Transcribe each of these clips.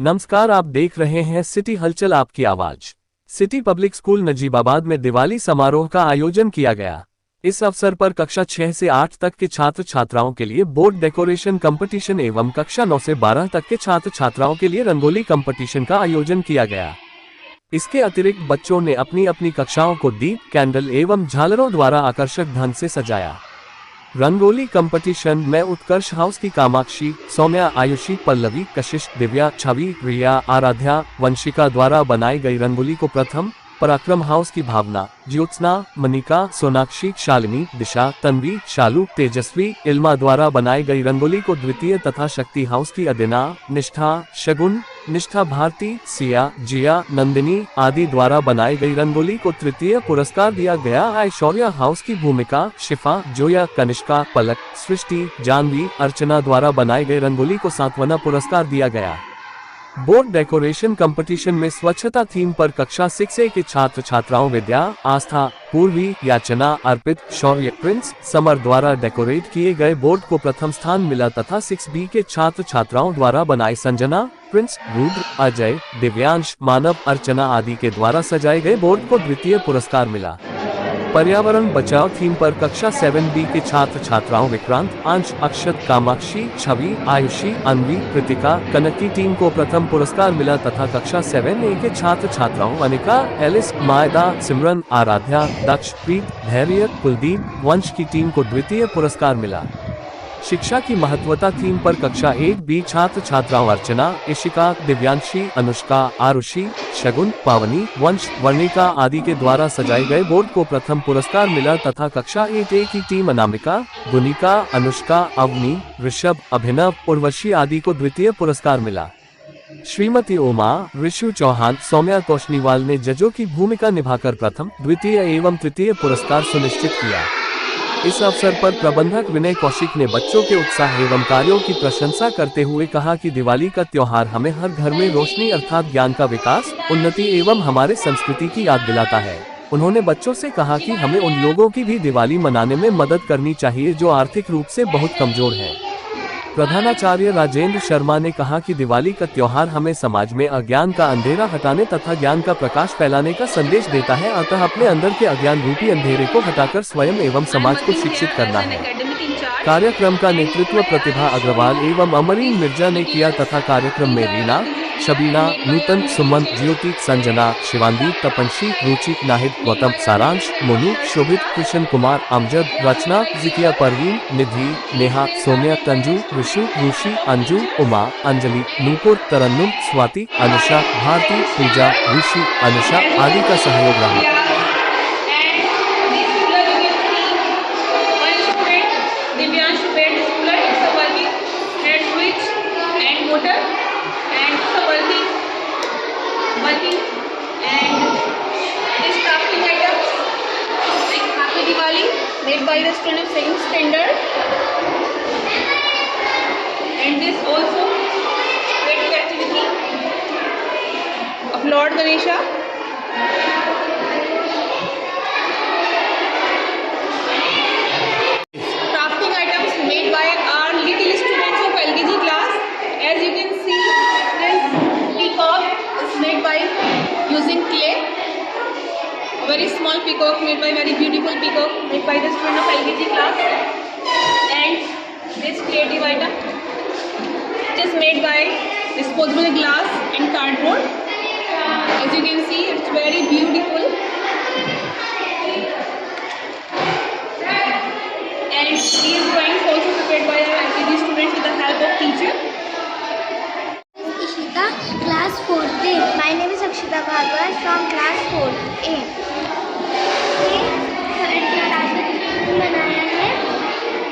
नमस्कार, आप देख रहे हैं सिटी हलचल आपकी आवाज। सिटी पब्लिक स्कूल नजीबाबाद में दिवाली समारोह का आयोजन किया गया। इस अवसर पर कक्षा 6 से 8 तक के छात्र छात्राओं के लिए बोर्ड डेकोरेशन कंपटीशन एवं कक्षा 9 से 12 तक के छात्र छात्राओं के लिए रंगोली कंपटीशन का आयोजन किया गया। इसके अतिरिक्त बच्चों ने अपनी अपनी कक्षाओं को दीप, कैंडल एवं झालरों द्वारा आकर्षक ढंग से सजाया। रंगोली कंपटीशन में उत्कर्ष हाउस की कामाक्षी, सौम्या, आयुषी, पल्लवी, कशिश, दिव्या, छवि, रिया, आराध्या, वंशिका द्वारा बनाई गई रंगोली को प्रथम, पराक्रम हाउस की भावना, ज्योत्सना, मनिका, सोनाक्षी, शालिनी, दिशा, तन्वी, शालू, तेजस्वी, इल्मा द्वारा बनाई गई रंगोली को द्वितीय तथा शक्ति हाउस की अदिना, निष्ठा, शगुन, निष्ठा भारती, सिया, जिया, नंदिनी आदि द्वारा बनाई गई रंगोली को तृतीय पुरस्कार दिया गया। ऐश्वर्या हाउस की भूमिका, शिफा, जोया, कनिष्का, पलक, सृष्टि, जानवी, अर्चना द्वारा बनाई गई रंगोली को सातवां पुरस्कार दिया गया। बोर्ड डेकोरेशन कंपटीशन में स्वच्छता थीम पर कक्षा 6A के छात्र छात्राओं विद्या, आस्था, पूर्वी, याचना, अर्पित, शौर्य, प्रिंस, समर द्वारा डेकोरेट किए गए बोर्ड को प्रथम स्थान मिला तथा 6B के छात्र छात्राओं द्वारा बनाई संजना, प्रिंस, रुद्र, अजय, दिव्यांश, मानव, अर्चना आदि के द्वारा सजाए गए बोर्ड को द्वितीय पुरस्कार मिला। पर्यावरण बचाओ थीम पर कक्षा 7B के छात्र छात्राओं विक्रांत, अंश, अक्षत, कामाक्षी, छवि, आयुषी, अन्वी, कृतिका, कनक की टीम को प्रथम पुरस्कार मिला तथा कक्षा 7A के छात्र छात्राओं अनिका, एलिस, मायदा, सिमरन, आराध्या, दक्ष, प्रीत, धैर्य, कुलदीप, वंश की टीम को द्वितीय पुरस्कार मिला। शिक्षा की महत्वता थीम पर कक्षा 1B छात्र छात्राओं अर्चना, इशिका, दिव्यांशी, अनुष्का, आरुषि, शगुन, पावनी, वंश, वर्णिका आदि के द्वारा सजाए गए बोर्ड को प्रथम पुरस्कार मिला तथा कक्षा 8A की टीम अनामिका, गुनिका, अनुष्का, अवनी, ऋषभ, अभिनव, उर्वशी आदि को द्वितीय पुरस्कार मिला। श्रीमती उमा, ऋषु चौहान, सौम्या तोशनीवाल ने जजों की भूमिका निभाकर प्रथम, द्वितीय एवं तृतीय पुरस्कार सुनिश्चित किया। इस अवसर पर प्रबंधक विनय कौशिक ने बच्चों के उत्साह एवं कार्यों की प्रशंसा करते हुए कहा कि दिवाली का त्योहार हमें हर घर में रोशनी अर्थात ज्ञान का विकास, उन्नति एवं हमारे संस्कृति की याद दिलाता है। उन्होंने बच्चों से कहा कि हमें उन लोगों की भी दिवाली मनाने में मदद करनी चाहिए जो आर्थिक रूप से बहुत कमजोर हैं। प्रधानाचार्य राजेंद्र शर्मा ने कहा कि दिवाली का त्योहार हमें समाज में अज्ञान का अंधेरा हटाने तथा ज्ञान का प्रकाश फैलाने का संदेश देता है, अतः अपने अंदर के अज्ञान रूपी अंधेरे को हटाकर स्वयं एवं समाज को शिक्षित करना है। कार्यक्रम का नेतृत्व प्रतिभा अग्रवाल एवं अमरीन मिर्जा ने किया तथा कार्यक्रम में रीना, शबीना, नूतन, सुमन, ज्योति, संजना, शिवांगी, तपंशी, रुचि, नाहिद, गौतम, सारांश, मोनू, शोभित, कृष्ण कुमार, अमजद, रचना, जिकिया, परवीन, निधि, नेहा, सौम्या, तंजू, ऋषु, ऋषि, अंजू, उमा, अंजलि, नूपुर, तरन्नुम, स्वाति, अनुषा, भारती, पूजा, ऋषि, अनुषा आदि का सहयोग रहा। Made by the student of second standard, and this also creative activity of Lord Ganesha. Crafting items made by our little students of LKG class. As you can see, this peacock is made by using clay. Very small peacock made by very beautiful peacock made by the student of LKG class, and this creative item which is made by disposable glass and cardboard. As you can see, it's very beautiful, and these drawings also prepared by our LKG students with the help of teacher. Ishita, class 4A. My name is Akshita Bhagwat from class 4A. बनाया है,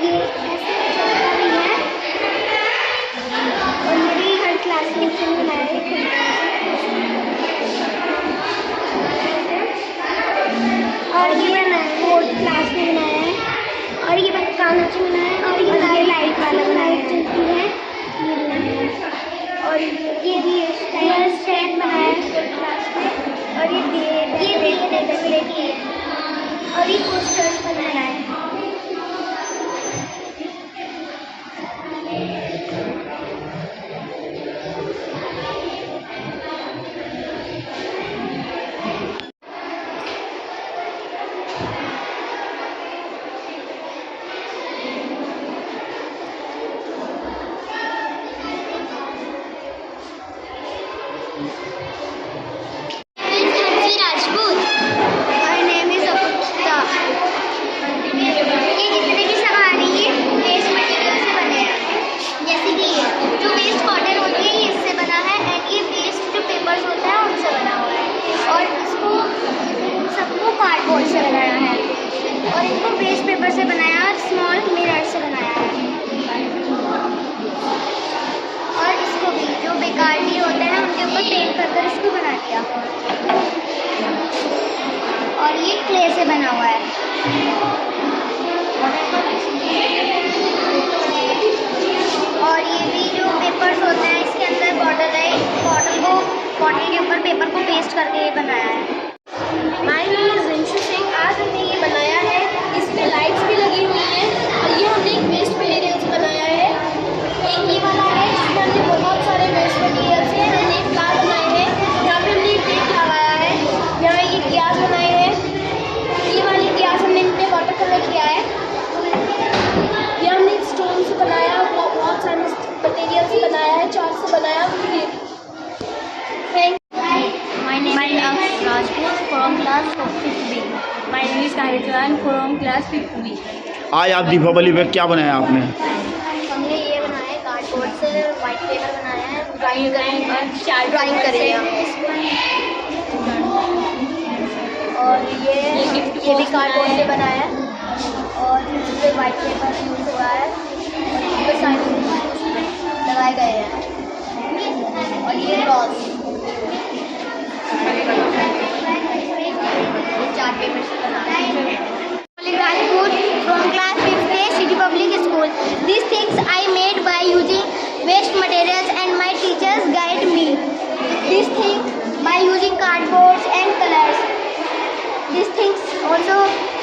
ये ऐसे छोटा भी है और मेरी हर class में बनाया है और ये मैंने 4th क्लास में बनाया है और ये मैंने कागज में बनाया है और ये लाइट वाला लाइट चलती है और ये भी स्टैंड बनाया है 4th क्लास में और ये डेकोरेट किया है और ये पोस्टर्स बनाया है। और इनको वेस्ट पेपर से बनाया और स्मॉल मिरर से बनाया है। और इसको भी जो बेकार भी होते हैं उनके ऊपर पेंट कर इसको बना दिया। और ये क्ले से बना हुआ है। और ये भी जो पेपर्स होते हैं इसके अंदर बॉटल है, बॉटल के ऊपर पेपर को पेस्ट करके ये बनाया है। My name is Rinshu Singh. आज हमने ये बनाया है, इसमें लाइट्स भी लगी हुई हैं और ये हमने एक वेस्ट मटेरियल से बनाया है। एक ये वाला है जिसमें हमने बहुत सारे वेस्ट मटेरियल से हमने एक कार बनाए हैं। यहाँ पे हमने एक गेट लगाया है, यहाँ ये ग्लास बनाए हैं। ये वाली ग्लास हमने इन पर वाटर कलर किया है। ये हमने एक स्टोन से बनाया, बहुत सारे मटेरियल से बनाया है, चार्ट से बनाया। My name is Rajput from class 5th B. My name is Kahitwan from class 5th B. आज आप दीपावली पे क्या बनाया आपने? हमने ये बनाया है कार्डबोर्ड से, वाइट पेपर बनाया है, ड्राइंग करें और ये भी कार्डबोर्ड से बनाया है और इस पर वाइट पेपर यूज हुआ है और इस पर साइड लगाए गए हैं। और ये रॉस चार्ट पेपर से बनाया है। From class 5th A, City Public School. These things I made by using waste materials and my teachers guide me. These things by using cardboards and colors. These things also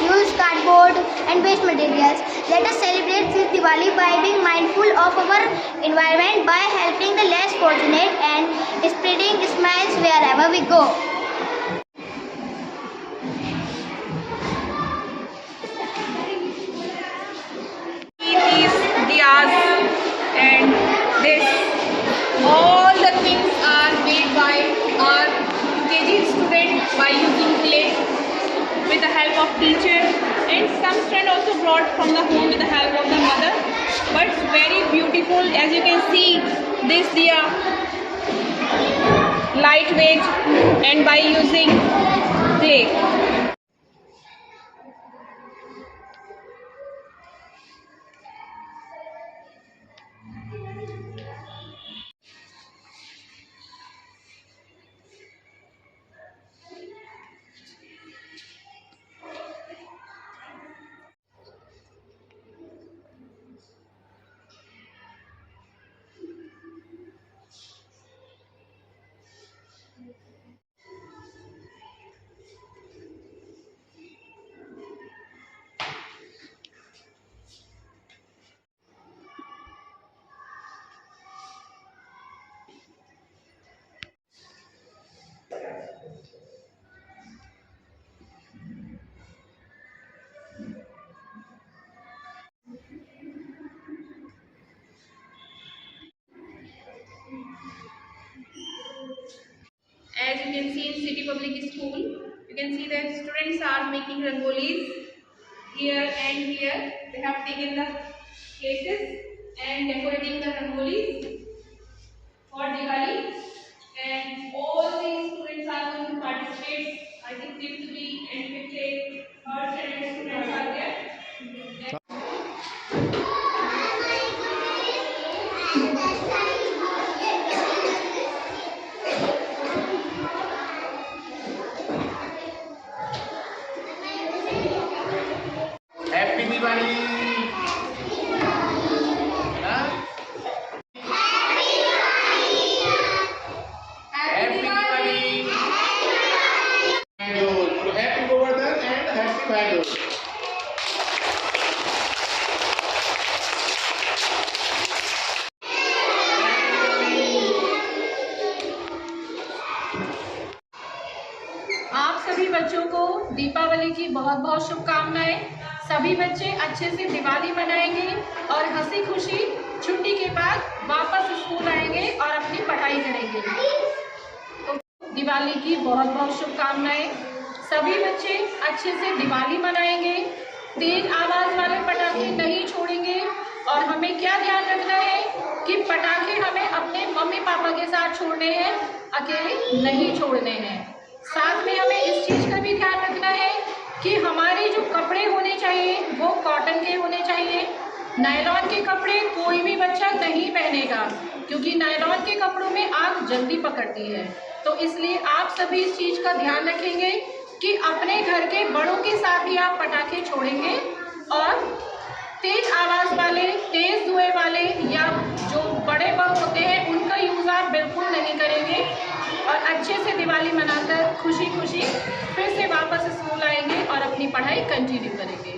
use cardboard and waste materials. Let us celebrate this Diwali by being mindful of our environment, by helping the less fortunate and spreading smiles wherever we go. And this, all the things are made by our UKG students by using clay with the help of teacher, and some students also brought from the home with the help of the mother. But it's very beautiful, as you can see this diya lightweight and by using clay. As you can see in City Public School, you can see that students are making rangolis here and here. They have taken the places and decorating the rangolis for Diwali, and all these students are going to participate. I think 5th B and 5th A, 3rd standard students are there. Happy Diwali. Happy Diwali. Happy Govardhan and happy भाई दूज। आप सभी बच्चों को दीपावली की बहुत बहुत शुभकामनाएं। सभी बच्चे अच्छे से दिवाली मनाएंगे और हंसी खुशी छुट्टी के बाद वापस स्कूल आएंगे और अपनी पढ़ाई करेंगे। तो दिवाली की बहुत बहुत शुभकामनाएं। सभी बच्चे अच्छे से दिवाली मनाएंगे, तेज आवाज वाले पटाखे नहीं छोड़ेंगे और हमें क्या ध्यान रखना है कि पटाखे हमें अपने मम्मी पापा के साथ छोड़ने हैं, अकेले नहीं छोड़ने हैं। साथ में हमें इस चीज़ का भी ध्यान रखना है कि हमारे जो कपड़े होने चाहिए नायलॉन के कपड़े कोई भी बच्चा नहीं पहनेगा, क्योंकि नायलॉन के कपड़ों में आग जल्दी पकड़ती है। तो इसलिए आप सभी इस चीज़ का ध्यान रखेंगे कि अपने घर के बड़ों के साथ ही आप पटाखे छोड़ेंगे, और तेज आवाज़ वाले, तेज धुएं वाले या जो बड़े बम होते हैं उनका यूज़ आप बिल्कुल नहीं करेंगे, और अच्छे से दिवाली मनाकर खुशी खुशी फिर से वापस स्कूल आएंगे और अपनी पढ़ाई कंटिन्यू करेंगे।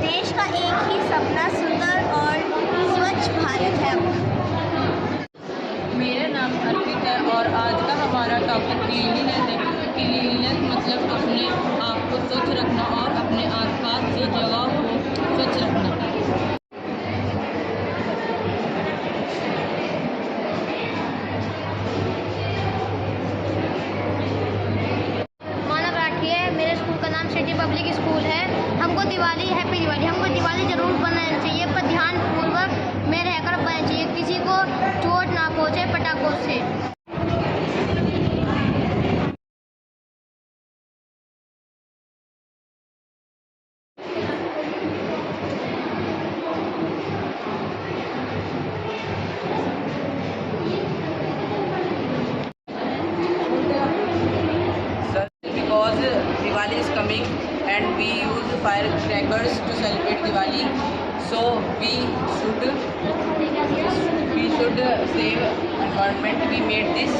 देश का एक ही सपना सुंदर और स्वच्छ भारत है। मेरा नाम अर्पित है और आज का हमारा टॉपिक क्लीनिनेस है। क्लीनिनेस मतलब अपने आप को स्वच्छ रखना और अपने आसपास की जगह को स्वच्छ रखना। मेरे स्कूल का नाम सिटी पब्लिक स्कूल है। हमको दिवाली, हैप्पी दिवाली, हमको दिवाली जरूर बनाना चाहिए, पर ध्यानपूर्वक में रहकर बनाना चाहिए, किसी को चोट ना पहुंचे पटाखों से। Because Diwali is coming and we use firecrackers to celebrate Diwali, so we should save environment. We made this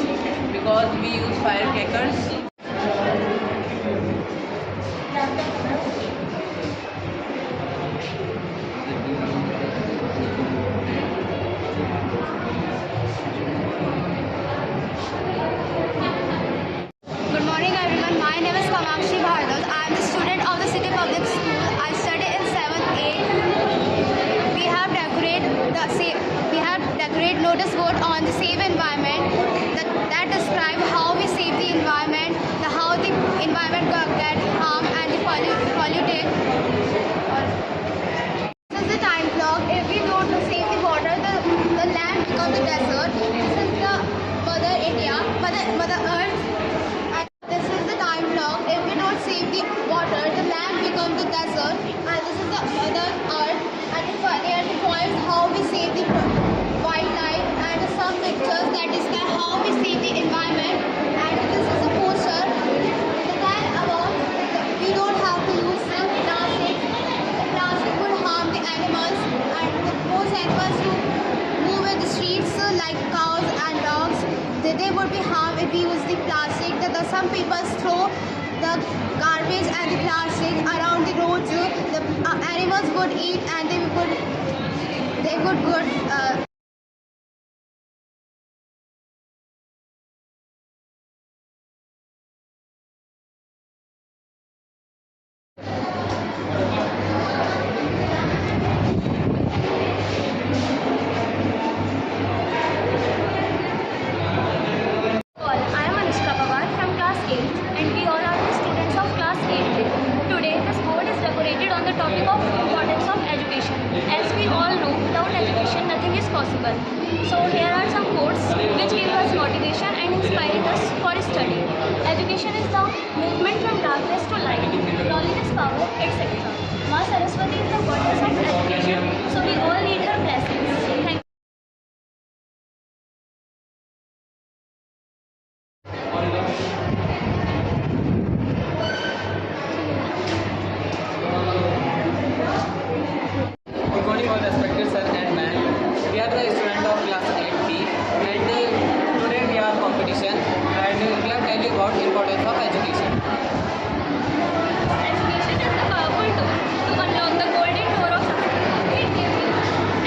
because we use firecrackers. Sonakshi Bhardwaj. I am a student of the City Public School. I study in 7th A. We have decorate notice board on the save environment that describe how we save the environment, how the environment get harmed and the polluted. This is the time clock. If we don't save the water, the land becomes the desert. This is the Mother India, Mother Earth. And this is the time clock. If we don't save the water, the land becomes the desert. And this is the Mother Earth. And the points how we save the wildlife and some pictures that describe how we save the environment. And this is a poster that about we don't have to use the plastic. The plastic would harm the animals, and most animals who move in the streets like cows and dogs, they would be harmed if we use the plastic. Some people throw the garbage and the plastic around the roads. The animals would eat and they would good. I am Anushka Pawar from class 8 and we all are the students of class 8. Today this board is decorated on the topic of importance of education. As we all know, without education nothing is possible. So here are some quotes which give us motivation and inspiring us for study. Education is the movement from darkness to light. Knowledge is power, etc. Ma Saraswati is the goddess of education, so we all need her blessings. Thank you. Good morning, all respected sir and ma'am. We are the student of class 8B and today we are competition and we are telling about importance of education. Education is a powerful tool to unlock the golden door of success. It gives you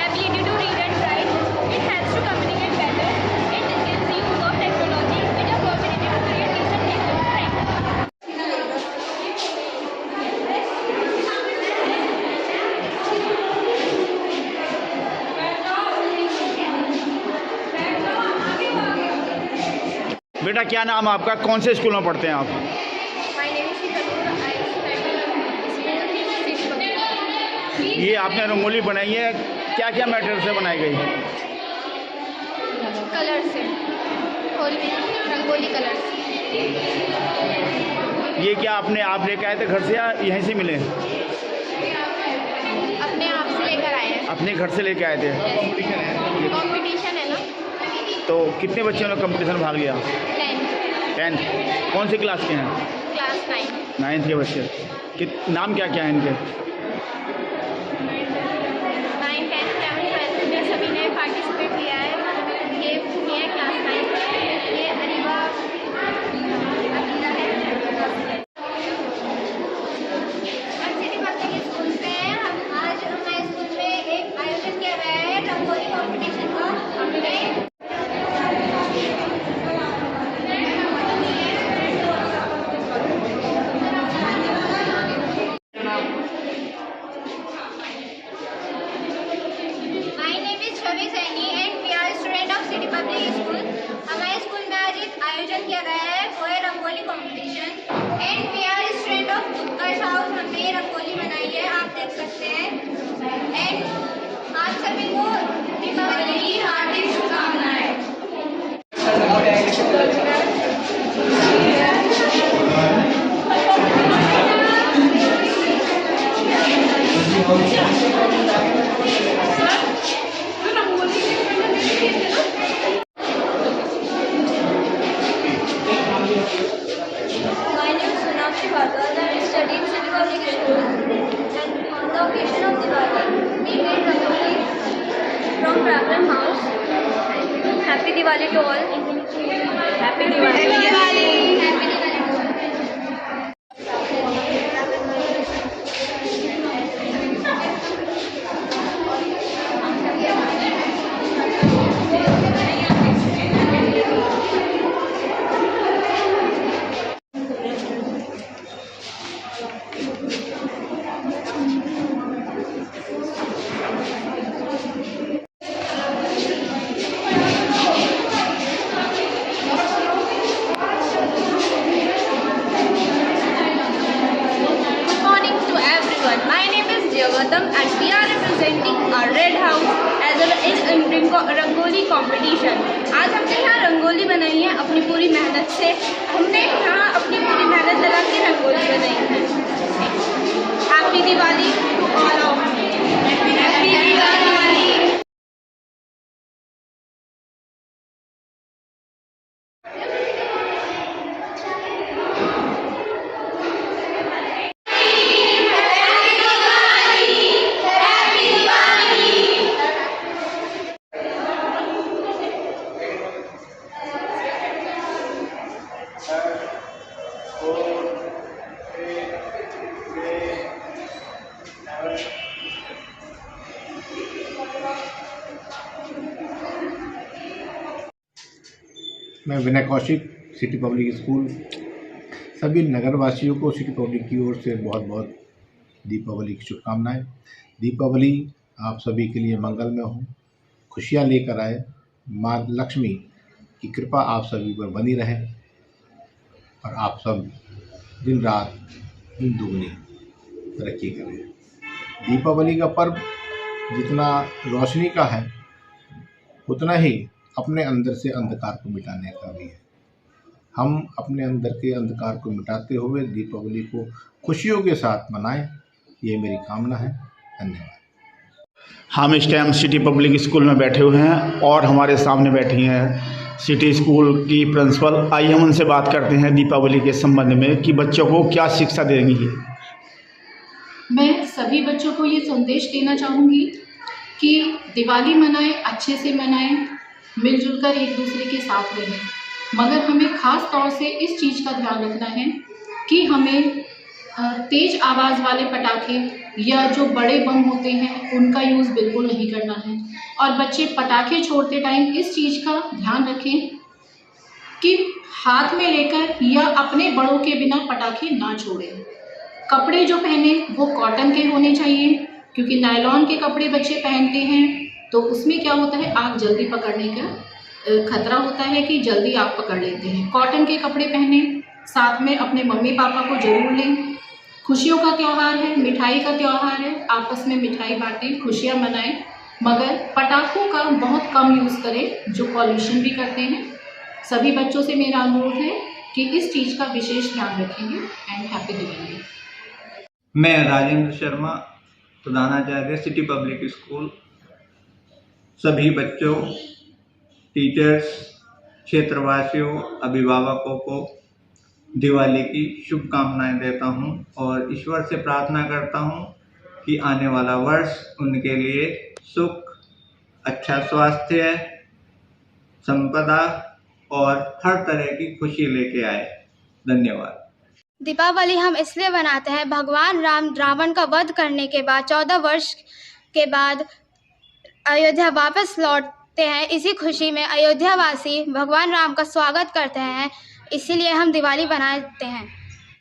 ability to read and write. It helps to communicate better. It gives the use of technology. It is opportunity to create decent people. Thank you. बेटा क्या नाम है आपका, कौन से school में पढ़ते हैं आप? My name is Shivanur. I study in City Public. ये आपने रंगोली बनाई है, क्या क्या मैटर से बनाई गई? कलर से होल में रंगोली कलर से। ये क्या आप लेकर आए थे घर से या यहीं से मिले? अपने आप से लेकर आए हैं। अपने घर से लेके आए थे? कंपटीशन है ना। तो कितने बच्चों ने कंपटीशन भाग लिया? 10। कौन सी क्लास के हैं? क्लास 9। 9th के बच्चे। नाम क्या क्या है इनके? 9, 10, 11, 12 में सभी ने पार्टिसिपेट किया है। ये है क्लास 9। ये अरीबा अकीला है। हम सिटी पब्लिक स्कूल से हैं। आज हमारे स्कूल में एक आयोजन किया गया है रंगोली कॉम्पिटिशन का। हमारे स्कूल में आज एक आयोजन किया गया है वो है rangoli competition and we are student of Utkarsh house. हमने ये रंगोली बनाई है, आप देख सकते हैं। एंड आप सभी को दीपावली की हार्दिक शुभकामनाएं। My name is Sonakshi Bhardwaj. I study in City Public School. And on the occasion of Diwali, we made rangoli from Problem House. Happy Diwali to all. Happy Diwali. Happy Diwali. Happy Diwali to all. Gautam and we are representing our Red House as in rangoli competition. आज हमने यहाँ रंगोली बनाई है अपनी पूरी मेहनत से। हमने यहाँ अपनी पूरी मेहनत लगा के रंगोली बनाई है। Happy Diwali to all of you. Happy Diwali. मैं Vinay Kaushik, city public school, सभी नगरवासियों को सिटी पब्लिक की ओर से बहुत बहुत दीपावली की शुभकामनाएं। दीपावली आप सभी के लिए मंगलमय हो, खुशियां लेकर आए। माँ लक्ष्मी की कृपा आप सभी पर बनी रहे और आप सब दिन रात दिन दुगनी तरक्की करें। दीपावली का पर्व जितना रोशनी का है उतना ही अपने अंदर से अंधकार को मिटाने का भी है। हम अपने अंदर के अंधकार को मिटाते हुए दीपावली को खुशियों के साथ मनाएं, ये मेरी कामना है। धन्यवाद। हम इस टाइम सिटी पब्लिक स्कूल में बैठे हुए हैं और हमारे सामने बैठी हैं सिटी स्कूल की प्रिंसिपल। आइए हम उनसे बात करते हैं दीपावली के संबंध में कि बच्चों को क्या शिक्षा देंगी। मैं सभी बच्चों को ये संदेश देना चाहूँगी कि दिवाली मनाएं, अच्छे से मनाएं, मिलजुल कर एक दूसरे के साथ रहें। मगर हमें ख़ास तौर से इस चीज़ का ध्यान रखना है कि हमें तेज़ आवाज़ वाले पटाखे या जो बड़े बम होते हैं उनका यूज़ बिल्कुल नहीं करना है। और बच्चे पटाखे छोड़ते टाइम इस चीज़ का ध्यान रखें कि हाथ में लेकर या अपने बड़ों के बिना पटाखे ना छोड़ें। कपड़े जो पहने वो कॉटन के होने चाहिए, क्योंकि नायलॉन के कपड़े बच्चे पहनते हैं तो उसमें क्या होता है, आग जल्दी पकड़ने का खतरा होता है कि जल्दी आग पकड़ लेते हैं। कॉटन के कपड़े पहने, साथ में अपने मम्मी पापा को ज़रूर लें। खुशियों का त्यौहार है, मिठाई का त्यौहार है, आपस में मिठाई बांटें, खुशियाँ मनाएं, मगर पटाखों का बहुत कम यूज़ करें जो पॉल्यूशन भी करते हैं। सभी बच्चों से मेरा अनुरोध है कि इस चीज़ का विशेष ध्यान रखेंगे। And happy Diwali. मैं राजेंद्र शर्मा, प्रधानाचार्य सिटी पब्लिक स्कूल, सभी बच्चों, टीचर्स, क्षेत्रवासियों, अभिभावकों को दिवाली की शुभकामनाएं देता हूं और ईश्वर से प्रार्थना करता हूं कि आने वाला वर्ष उनके लिए सुख, अच्छा स्वास्थ्य, संपदा और हर तरह की खुशी लेके आए। धन्यवाद। दीपावली हम इसलिए मनाते हैं, भगवान राम रावण का वध करने के बाद 14 वर्ष के बाद अयोध्या वापस लौटते हैं। इसी खुशी में अयोध्या वासी भगवान राम का स्वागत करते हैं, इसीलिए हम दिवाली मनाते हैं।